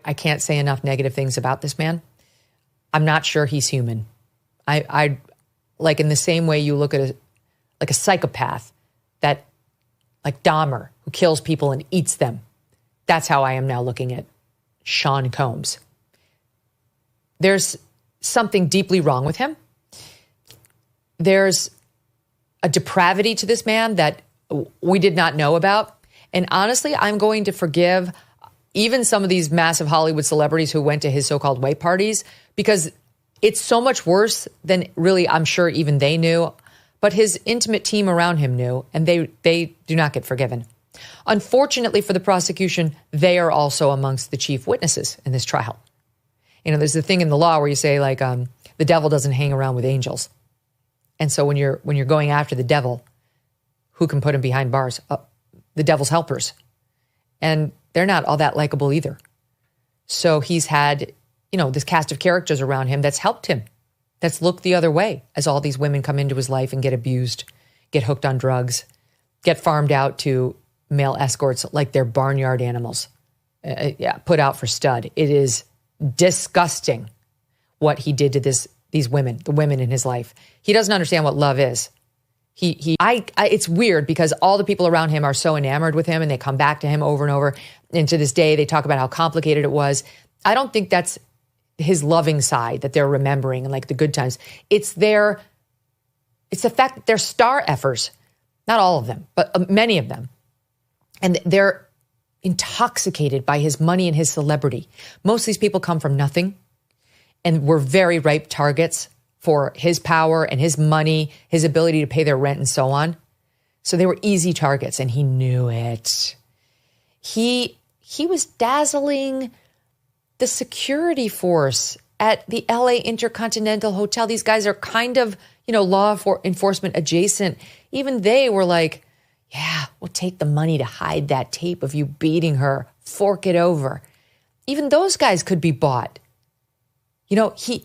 I can't say enough negative things about this man. I'm not sure he's human. I like in the same way you look at a psychopath that like Dahmer who kills people and eats them. That's how I am now looking at Sean Combs. There's something deeply wrong with him. There's a depravity to this man that we did not know about. And honestly, I'm going to forgive even some of these massive Hollywood celebrities who went to his so-called white parties, because it's so much worse than really I'm sure even they knew. But his intimate team around him knew, and they do not get forgiven. Unfortunately for the prosecution, they are also amongst the chief witnesses in this trial. You know, there's the thing in the law where you say like the devil doesn't hang around with angels. And so when you're going after the devil, who can put him behind bars? The devil's helpers. And they're not all that likable either. So he's had, you know, this cast of characters around him that's helped him, that's looked the other way as all these women come into his life and get abused, get hooked on drugs, get farmed out to male escorts like they're barnyard animals, put out for stud. It is disgusting what he did to these women, the women in his life. He doesn't understand what love is. It's weird because all the people around him are so enamored with him and they come back to him over and over. And to this day, they talk about how complicated it was. I don't think that's his loving side that they're remembering and like the good times. It's the fact that they're star effers, not all of them, but many of them. And they're intoxicated by his money and his celebrity. Most of these people come from nothing and were very ripe targets for his power and his money, his ability to pay their rent and so on. So they were easy targets and he knew it. He was dazzling the security force at the LA Intercontinental Hotel. These guys are kind of, law enforcement adjacent. Even they were like, yeah, we'll take the money to hide that tape of you beating her, fork it over. Even those guys could be bought. He